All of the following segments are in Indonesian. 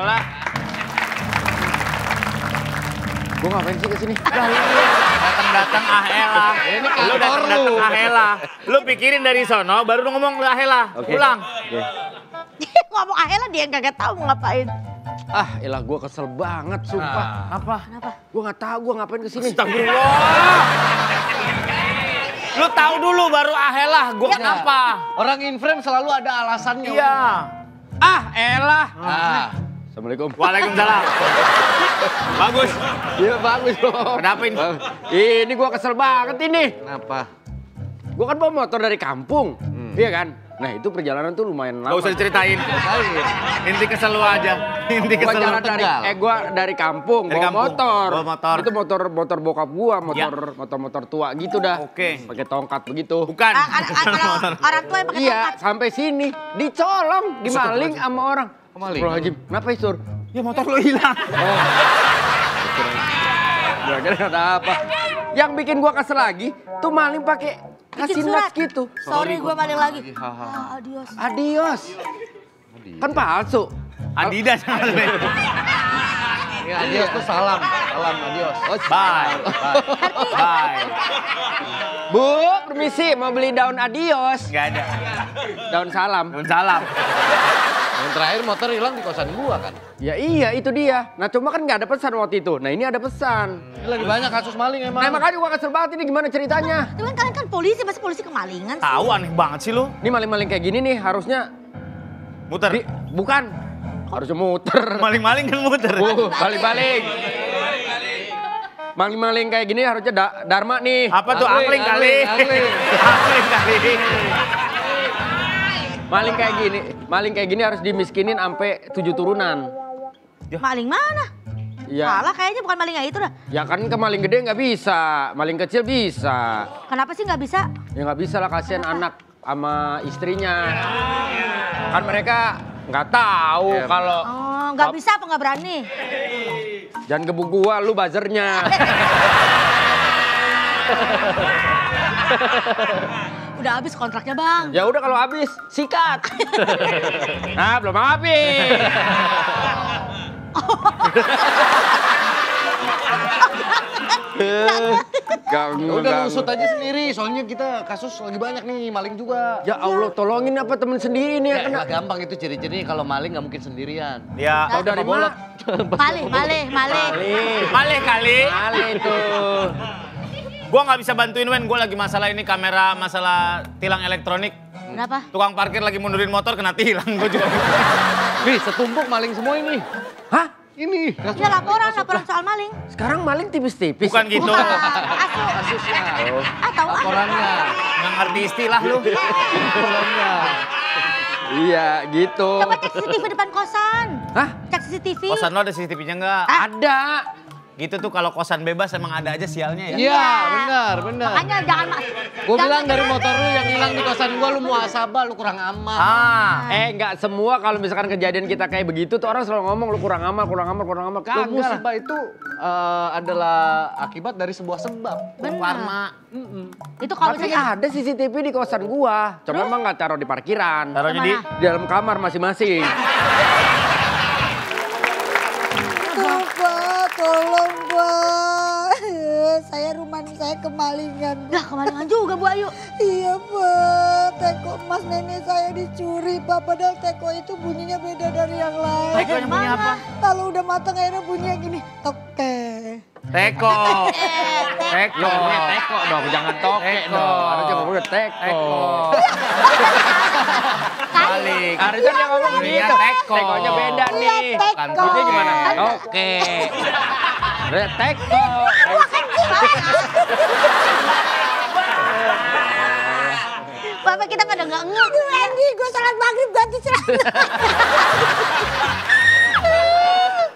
elah. Gue ngapain sih kesini? Datang-datang ah elah. Ini Lu datang-datang ah elah. Lu pikirin dari sono baru lu ngomong ah elah. Pulang. Ngomong Ahela dia yang kagak tahu mau ngapain. Ah, elah gue kesel banget, sumpah. Apa? Kenapa? Gue nggak tahu gue ngapain kesini. Astagfirullah. Lu tahu dulu baru ah elah. Gua kenapa? Orang in frame selalu ada alasannya. Iya. Ah, elah. Ah. Assalamualaikum. Waalaikumsalam. Bagus. Iya bagus dong. Kenapa ini? Ini gue kesel banget ini. Kenapa? Gue kan bawa motor dari kampung, iya kan? Nah itu perjalanan tuh lumayan lama. Gak usah diceritain. Inti kesel lu aja. Inti Gua kesel lu. jalan gue dari kampung, Dari bawa kampung. motor. Bawa motor. Itu motor bokap gua, motor tua gitu dah. Oke. Pakai tongkat begitu. Bukan. Kalau orang tua yang pakai Iya, tongkat. sampai sini dicolong, dimaling sama orang. Kemaling? Astagfirullahaladzim. Kenapa Sur? Ya motor lu hilang. Ya kira ada apa? Yang bikin gua kesel lagi, tuh maling pakai kasih nuts gitu. Sorry gue balik lagi. Adios. Adios. Kan palsu. Adidas. Ya, adios tuh salam. Salam, adios. Bye. Bye. Bu, permisi mau beli daun adios. Gak ada. Daun salam. Salam. Yang terakhir motor hilang di kosan gua kan. Ya iya itu dia. Nah cuma kan nggak ada pesan waktu itu. Nah ini ada pesan. Ini lagi banyak kasus maling emang. Nah makanya gua kesel banget ini gimana ceritanya. Cuman kalian kan polisi, masa polisi kemalingan sih? Tahu aneh banget sih lu. Ini maling-maling kayak gini nih harusnya Muter. bukan. Harusnya muter. Maling-maling kan muter. Balik-balik. Maling-maling kayak gini harusnya Dharma nih. Apa tuh angling kali? Angling kali. Maling kayak gini harus dimiskinin sampai 7 turunan. Maling mana? Iya. Salah kayaknya bukan maling yang itu dah. Ya kan ke maling gede nggak bisa, maling kecil bisa. Kenapa sih nggak bisa? Ya nggak bisa lah, kasihan anak sama istrinya. Kan mereka nggak tahu kalau Oh, nggak bisa apa nggak berani? jangan gebuk gua, lu buzzernya. Udah habis kontraknya bang. Ya udah kalau habis sikat. Nah belum habis. Udah usut aja sendiri, soalnya kita kasus lagi banyak nih, maling juga. Ya Allah tolongin apa temen sendiri nih Ya, yang kena. nggak gampang itu ciri-ciri kalau maling nggak mungkin sendirian. Ya. Tahu dari mana? Malih. Malih kali. Kali itu. Gua nggak bisa bantuin Wen, gua lagi masalah ini kamera, masalah tilang elektronik. Kenapa? Tukang parkir lagi mundurin motor kena tilang, gua juga. Nih, setumpuk maling semua ini. Hah? Ini. Ya laporan soal maling. Sekarang maling tipis-tipis. Bukan gitu. Kasusnya. Tahu ah. Laporannya. Nggak ngerti istilah lu. Laporannya. Iya gitu. Coba cek CCTV depan kosan. Hah? Cek CCTV. Kosan lo ada CCTV-nya nggak? Ada. Gitu tuh kalau kosan bebas emang ada aja sialnya ya. Iya, benar. Makanya jangan Gue bilang dari motor lu yang hilang di kosan gua lu muhasabah, lu kurang aman. Nggak semua kalau misalkan kejadian kita kayak begitu tuh orang selalu ngomong lu kurang amal. Lu Kagak lah. musibah itu adalah akibat dari sebuah sebab. Benar. Karma. Itu kalau Tapi misalnya ada CCTV di kosan gua. Cuma emang nggak taruh di parkiran. Taruhnya di Di dalam kamar masing-masing. Pak, tolong Pak. Saya rumah saya kemalingan. lah kemalingan juga Bu Ayu. Iya Pak, teko emas nenek saya dicuri Pak. Padahal teko itu bunyinya beda dari yang lain. Tekonya bunyi apa? Kalau udah matang akhirnya bunyinya gini, toke. Teko. Teko. Teko dong, jangan toke dong. Harusnya ngomongnya teko. Balik. Harusnya dia ngomong Bunyinya gitu. teko. Tekonya beda nih. Iya, teko. Bunyinya gimana? Toke. Teko. Bapak kita pada nggak ngeh. Randy, gue salat maghrib ganti celana.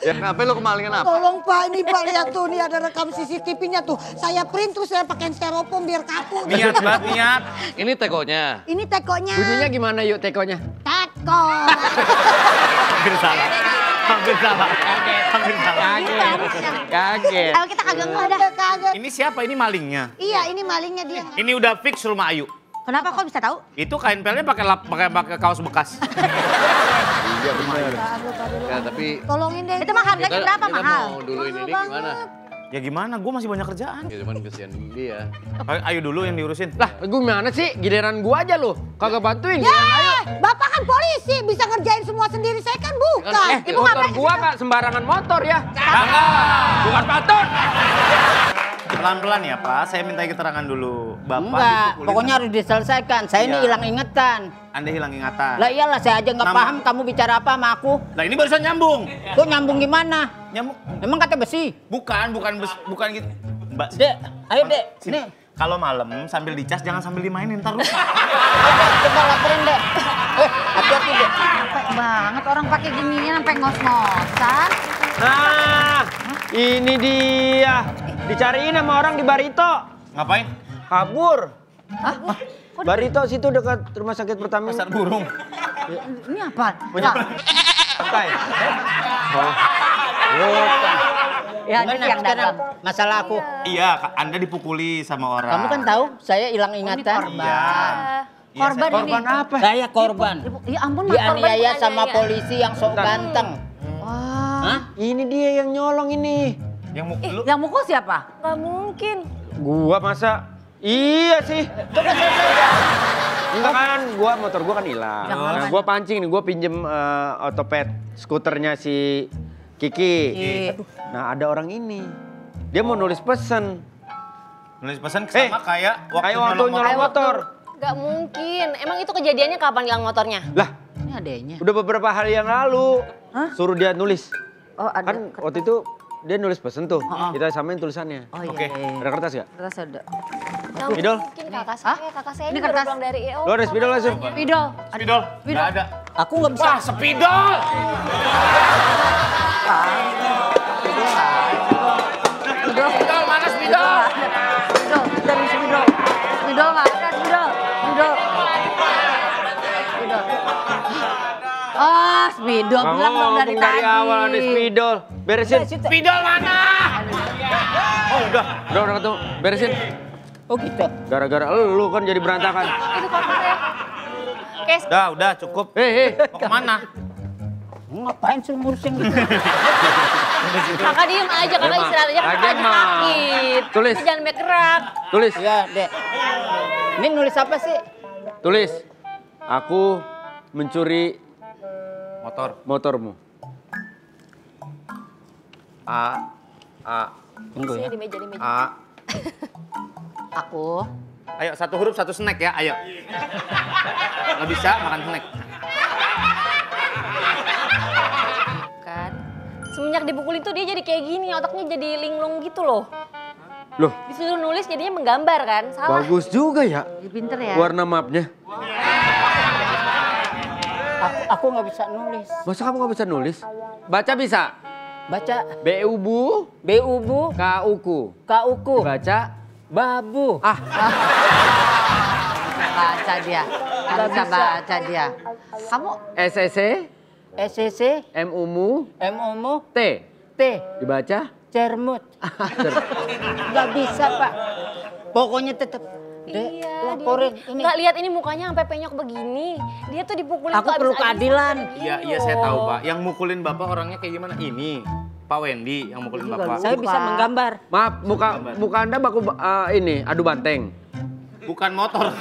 Ya, kenapa lu kemalingan apa? Tolong Pak, ini Pak lihat tuh, nih ada rekam CCTV-nya tuh. Saya print terus saya pakai styrofoam biar kaku. Niat banget niat. Ini tekonya. Ini tekonya. Bunyinya gimana yuk tekonya? Teko. Hampir salah. Hampir salah. Hampir salah. Kaget. Kalau kita kagak ngeh dah. Kagak. Ini siapa? Ini malingnya. Iya, ini malingnya dia. Ini udah fix rumah Ayu. Kenapa kok bisa tahu? Itu kain pelnya pakai kaos bekas. Iya benar. Apaan lu pada lu? Ya tapi Tolongin deh. Itu mah harganya berapa mahal? mau duluin ini gimana? Ya gimana, gue masih banyak kerjaan. Ya cuman kesian dia. Ayo dulu yang diurusin. Lah, gimana sih? Giliran gua aja lo. Kagak bantuin. Ya, Bapak kan polisi, bisa ngerjain semua sendiri. Saya kan bukan. Motor gua nggak sembarangan motor ya. Bukan patut. Pelan-pelan ya Pak, saya minta keterangan dulu. Bapak Enggak, dipukulin pokoknya sama- harus diselesaikan. Saya ini Iya. hilang ingatan. Anda hilang ingatan. Lah iyalah, saya aja nggak Nama- paham kamu bicara apa sama aku. Lah ini barusan nyambung. Kok nyambung gimana? Nyambung. Emang kata besi? Bukan gitu. Mbak, Dek, ayo dek. sini. Nih, Kalau malam sambil dicas jangan sambil dimainin, ntar lupa. coba laporin dek. Hati-hati dek. Capek banget orang pakai ginian sampai ngos-ngosan. Nah, ini dia. Dicariin sama orang di Barito. Ngapain? Kabur. Barito situ dekat rumah sakit Pertamina. Pasar burung. Ini apa? Banyak. Santai. Ya, Gimana ini yang sekarang dagang. masalah aku? Iya, Anda dipukuli sama orang. Kamu kan tahu saya hilang ingatan. Iya. Iya, Korban saya- ini. Korban apa? Saya korban. Ya ampun, Mas, korban Dianiaya bukan sama dianiaya. polisi yang sok ganteng. Wah. Hah? Ini dia yang nyolong ini. Yang mau lu Yang mukul siapa? Gak mungkin. Gua masa? Iya sih. Enggak kan, motor gua kan hilang. Nah, gua pancing nih, gua pinjem otopet skuternya si Kiki. Nah, ada orang ini. Dia mau nulis pesen. nulis pesan sama kayak Waktu nyolong motor. Gak mungkin. Emang itu kejadiannya kapan hilang motornya? Lah, Ini adanya. udah beberapa hari yang lalu. Suruh dia nulis. Oh, ada. Kan waktu itu dia nulis pesen tuh. Kita samain tulisannya. Oh iya. Oke. iya, iya. Ada kertas gak? Kertas ada. Gak Spidol? mungkin kakak saya. Kakak saya Ini ini baru kertas. pulang dari EO. Lo ada spidol langsung. Spidol. Spidol. Nggak ada. Aku nggak bisa. Wah, spidol. Spidol mana spidol? Spidol, dari spidol. Spidol nggak ada, spidol. Spidol. Spidol. Oh, spidol. Nggak Bilang dong ngomong dari tadi. awal ada spidol. Beresin. Spidol mana? Oh, udah. Udah ketemu. Beresin. Oh gitu. Gara-gara lu kan jadi berantakan. Itu kotornya. Kes, Udah, cukup. Hei. Mau kemana? Ngapain sih ngurusin gitu? kakak diem aja. Kakak Emang, istirahat aja. Kakak lagian lagi mah. sakit. Tulis. Kakak jangan bergerak. Tulis. Ya, Dek. Ini nulis apa sih? Tulis. Aku mencuri Motor. motormu. Tunggu ya. Sini di meja, di meja. A. Aku. Ayo, satu huruf, satu snack ya. Ayo. Nggak bisa makan snack. Kan. Semenjak dipukulin tuh dia jadi kayak gini. Otaknya jadi linglung gitu loh. Loh, Disuruh nulis jadinya menggambar kan. Salah. bagus juga ya Pinter ya. warna mapnya. Aku nggak bisa nulis. Masa kamu nggak bisa nulis? Baca bisa? Baca B-U-Bu, B-U-Bu, K-U-Ku. K-U-Ku, Baca babu. Baca dia. Nggak bisa baca dia. Kamu S-E-C, SCC, M-U-MU, M-U-MU, T. T, Dibaca? cermut. Nggak bisa, Pak. Pokoknya tetap. Dek, laporin ini. Nggak lihat ini mukanya sampai penyok begini. Dia tuh dipukulin Aku tuh perlu abis-abisan. keadilan. Iya, saya tahu, Pak. Yang mukulin Bapak orangnya kayak gimana? Ini. Pak Wendy yang mukulin Bapak. Saya bisa menggambar. Maaf, muka Anda baku ini adu banteng. Bukan motor.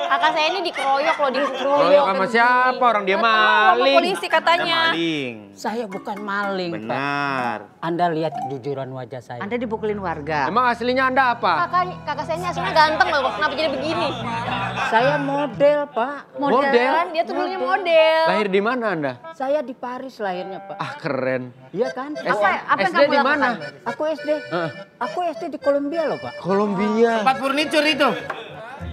Kakak saya ini dikeroyok loh, dikeroyok. Royok sama siapa? Orang dia Sama maling. polisi katanya. Maling. Saya bukan maling, Pak. Benar. Anda lihat kejujuran wajah saya. Anda dipukulin warga. Emang aslinya Anda apa? Kakak saya ini aslinya ganteng loh, kenapa jadi begini? Saya model, Pak. Model? Kan dia tuh dulunya model. Lahir di mana Anda? Saya di Paris lahirnya, Pak. Ah, keren. Iya kan? Apa yang SD kamu di mana? lakukan? Aku SD. Heeh. Aku SD di Kolombia loh, Pak. Kolombia. Tempat furniture itu.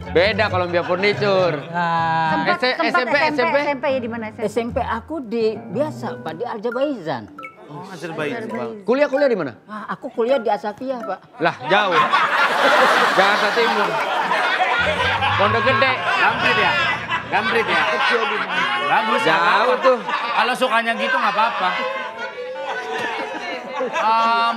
Beda Kolombia Furniture. Nah, SMP ya di mana SMP? SMP aku di biasa, Pak, di Azerbaijan. Oh, Azerbaijan. Kuliah di mana? Ah, aku kuliah di Asakiyah, Pak. Lah, jauh. Jakarta Timur. Pondok Gede. Gambrit ya? Gambrit ya? Bagus. nggak Jauh apa-apa. tuh. Kalau sukanya gitu nggak apa-apa.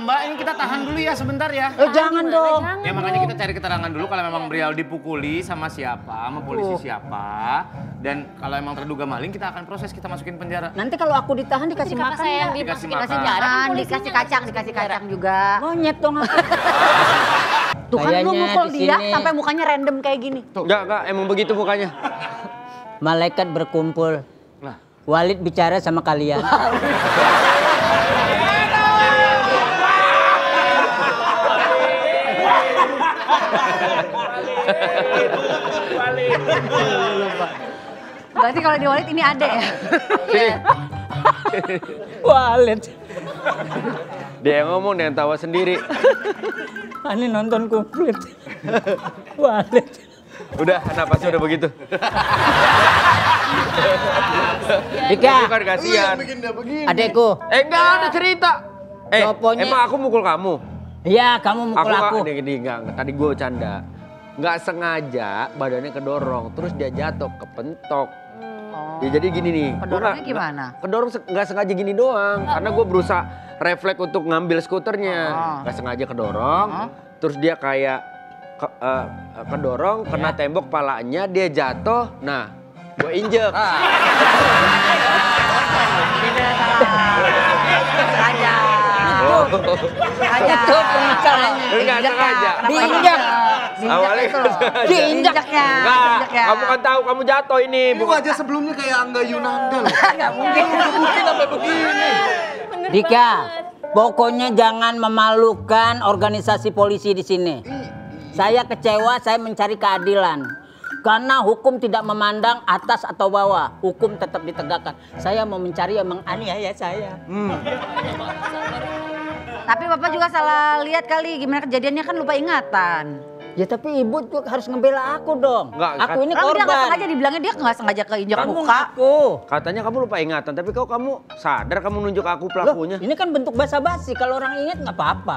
Mbak, ini kita tahan dulu ya sebentar ya. Jangan dong. Ya makanya kita cari keterangan dulu kalau memang beliau dipukuli sama siapa, sama polisi siapa. Dan kalau emang terduga maling kita akan proses, kita masukin penjara. Nanti kalau aku ditahan dikasih Kakak makan saya yang nggak? dimasukin Dikasih penjara, kan polisinya Dikasih kacang, dikasih kacang juga. Monyet dong aku. Tuh kan lu Kayaknya mukul di dia sini. sampai mukanya random kayak gini. Enggak, emang begitu mukanya. Malaikat berkumpul. Walid bicara sama kalian. Berarti kalau di Walid ini ada ya? Walid. Dia yang ngomong, dia yang tawa sendiri. Ini nonton komplit. Walid. Udah, napasnya udah begitu. Dika, Bukan kasihan. Bikin dia begini. adekku. Enggak ada cerita. Pokoknya- Emang aku mukul kamu? Iya, kamu mukul aku. Enggak. Tadi gue canda. Nggak sengaja badannya kedorong, terus dia jatuh, kepentok. Ya jadi gini nih. gua Kedorongnya nggak- gimana? Kedorong nggak sengaja gini doang, karena gue berusaha refleks untuk ngambil skuternya. Nggak sengaja kedorong, terus dia kayak kedorong, kena tembok palanya, dia jatuh. Nah, gue injek. Sengaja. Sengaja. Itu pembicaranya. Nggak sengaja. Diinjak. Awalnya nggak sengaja. Diinjaknya. Nggak, kamu kan tahu kamu jatuh ini. Ini wajah sebelumnya kayak Angga Yunanda loh. Nggak mungkin. Mungkin sampai begini. Dika, pokoknya jangan memalukan organisasi polisi di sini. Saya kecewa, saya mencari keadilan. Karena hukum tidak memandang atas atau bawah, hukum tetap ditegakkan. Saya mau mencari yang menganiaya saya. Tapi Bapak juga salah lihat kali gimana kejadiannya, kan lupa ingatan. Ya tapi ibu juga harus ngebela aku dong. Nggak, Aku ini Kan dia nggak korban. sengaja, dibilangnya dia nggak sengaja keinjak Kamu muka. ngaku. Katanya kamu lupa ingatan, tapi kok kamu sadar kamu nunjuk aku Loh, pelakunya? ini kan bentuk basa-basi. Kalau orang ingat nggak apa-apa.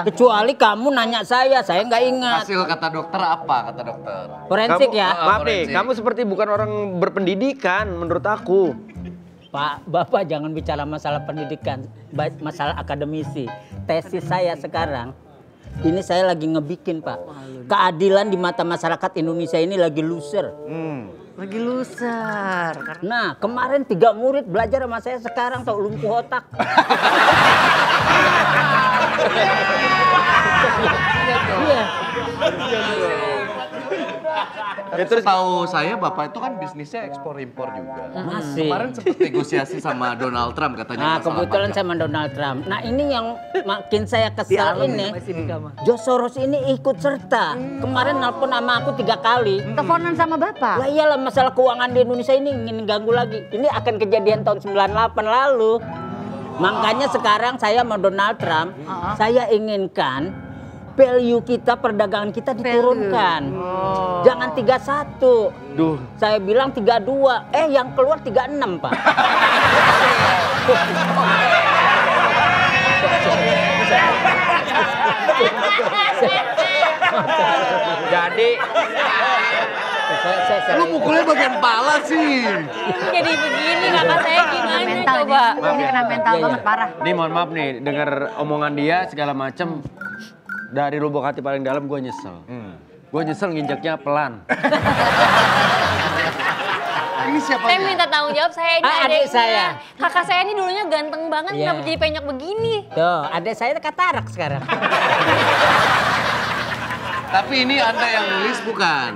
Kecuali kamu nanya saya nggak ingat. Hasil kata dokter apa kata dokter? Forensik Kamu- ya. Maaf nih, forensik. kamu seperti bukan orang berpendidikan menurut aku. Pak, Bapak jangan bicara masalah pendidikan, masalah akademisi. Tesis saya sekarang, ini saya lagi ngebikin Pak. Keadilan di mata masyarakat Indonesia ini lagi loser. Lagi loser. Nah, kemarin 3 murid belajar sama saya, sekarang tau lumpuh otak. Iya. Ya, terus tahu saya bapak itu kan bisnisnya ekspor impor juga. Masih. Kemarin sempat negosiasi sama Donald Trump katanya. Nah, masalah kebetulan pajak. sama Donald Trump. Nah, ini yang makin saya kesal ini. George Soros ini ikut serta. Kemarin nelpon sama aku 3 kali. Teleponan sama Bapak. Lah iyalah, masalah keuangan di Indonesia ini ingin ganggu lagi. Ini akan kejadian tahun 98 lalu. Makanya sekarang saya sama Donald Trump, saya inginkan value kita, perdagangan kita diturunkan. Jangan 31. Duh, Saya bilang 32. Yang keluar 36, Pak. jadi Lu mukulnya bagian pala sih. Jadi begini kakak saya gimana Mental coba? ini kena mental Iya, iya. banget, parah. nih mohon maaf nih, dengar omongan dia segala macem dari lubuk hati paling dalam gue nyesel. Gue nyesel nginjaknya pelan. Ini siapa? Saya minta tanggung jawab, saya ini Adik adiknya. saya. Kakak saya ini dulunya ganteng banget, Iya. kenapa jadi penyok begini? Tuh, adik saya katarak sekarang. Tapi ini Anda yang nulis bukan?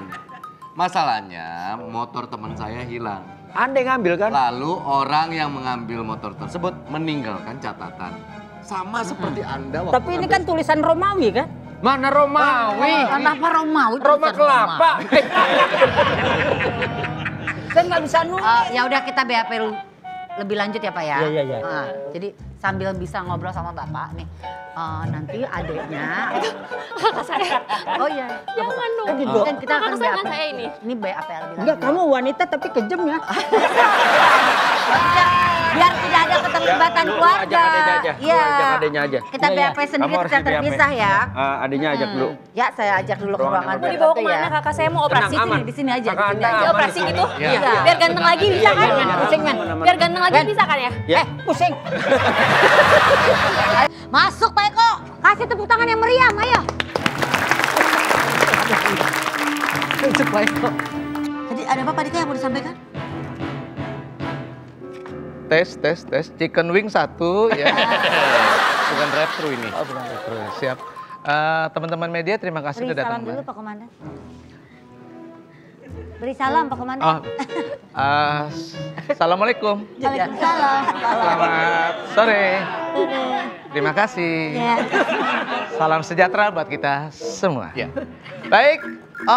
Masalahnya motor teman saya hilang. Anda yang ngambil kan? Lalu orang yang mengambil motor tersebut meninggalkan catatan. Sama seperti Anda waktu Tapi ini kan tulisan Romawi kan? Mana Romawi? Kenapa Romawi? Roma tulisan kelapa. Saya nggak bisa nulis. Ya udah, kita BAP lebih lanjut ya Pak ya. Iya, iya, iya. Jadi sambil bisa ngobrol sama Bapak nih, nanti adiknya. Kakak saya. Oh iya. Jangan dong. Gitu. Kan kita akan Kakak saya BAP. kan saya ini. Ini BAP lebih lanjut. Enggak, kamu wanita tapi kejam ya. Maksudnya Biar tidak ada keterlibatan keluarga. Ajak adenya aja. Iya. Ajak adenya aja. Kita BAP sendiri Kamu harus kita di BAP. terpisah ya. Adenya ajak dulu. Ya, saya ajak dulu ke ruangan Mau dibawa tertentu kemana kakak saya mau operasi? Tenang, aman. Di sini aja, Kakak di sini Anda aja. Di aman operasi di sini. gitu? Iya. Biar ganteng lagi bisa kan? Pusing men. Biar ganteng lagi bisa kan ya? Ya. Pusing. Masuk Pak Eko. Kasih tepuk tangan yang meriam, ayo. Tadi ada apa Pak Dika yang mau disampaikan? Tes. Chicken wing 1 ya. Bukan drive-thru ini. Oh, bukan terus. Siap. Teman-teman media terima kasih Beri sudah salam datang. dulu Pak Komandan. Beri salam Pak Komandan. Oh. Assalamualaikum. Waalaikumsalam. Selamat sore. Terima kasih. Ya. Salam sejahtera buat kita semua. Ya. Baik.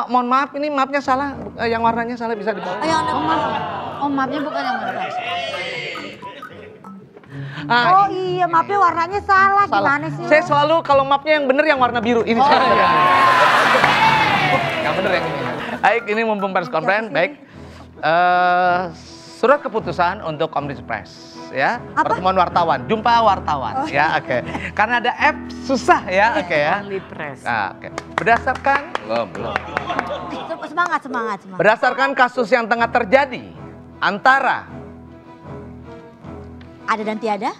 Mohon maaf ini mapnya salah. Yang warnanya salah bisa dibawa. Ayo anak Oh, mapnya bukan yang mana? Ah, Oh iya, mapnya warnanya salah. salah. Gimana sih? Saya selalu kalau mapnya yang bener yang warna biru. Ini saya. iya. Yang bener yang ini. Baik, ini mumpung press conference. Baik. Surat keputusan untuk Komdis Press ya. Apa? Pertemuan wartawan, jumpa wartawan ya, oke. Karena ada app susah ya, oke ya. Nah, oke. Berdasarkan belum. Semangat. Berdasarkan kasus yang tengah terjadi antara Ada dan tiada?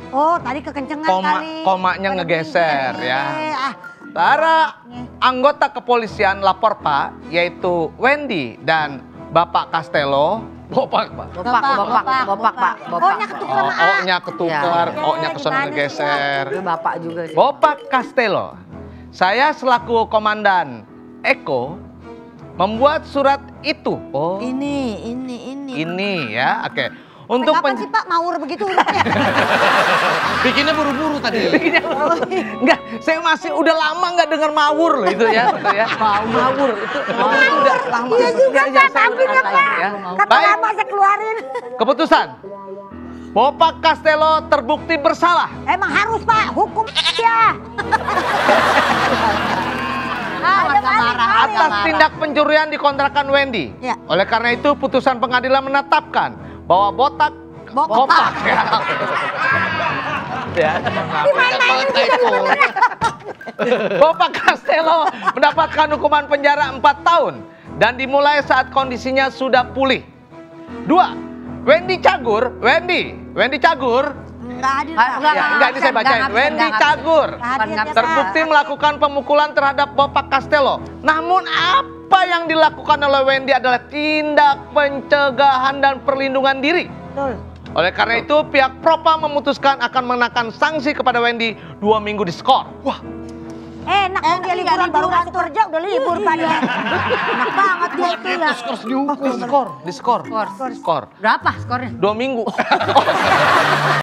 Oh, tadi kekencengan kali. komanya ngegeser ya. Ah, Para anggota kepolisian lapor Pak, yaitu Wendy dan Bapak Castello. Bopak, Pak. Bopak, Pak. Oh-nya ketuk sama A. O-nya ketukar, O-nya kesana Gimana sih, ngegeser. Bapak juga sih. Bopak Castello. Saya selaku Komandan Eko membuat surat itu. Oh, ini ya, oke. Untuk Kapan sih Pak Mawur begitu? bikinnya buru-buru tadi. Enggak, saya masih udah lama nggak dengar mawur loh itu ya, betul ya. Mawur itu udah lama. Iya juga Ya, Pak, tampilnya Pak. ya. Kata Baik, lama saya keluarin. keputusan. Bopak Castello terbukti bersalah. Emang harus Pak, hukum ya. Atas tindak pencurian di kontrakan Wendy. Ya. Oleh karena itu putusan pengadilan menetapkan bahwa Bopak ya. Ya. Bopak Castello mendapatkan hukuman penjara 4 tahun dan dimulai saat kondisinya sudah pulih. 2. Wendy Cagur. Enggak hadir. Enggak, ini saya bacain. Wendy Cagur terbukti melakukan pemukulan terhadap Bopak Castello. Namun apa yang dilakukan oleh Wendy adalah tindak pencegahan dan perlindungan diri. Betul. Oleh karena itu pihak Propa memutuskan akan mengenakan sanksi kepada Wendy 2 minggu diskor. Wah, Enak dong dia liburan baru masuk kerja udah libur Pak dia. Enak banget dia itu ya. diskor. Berapa skornya? 2 minggu.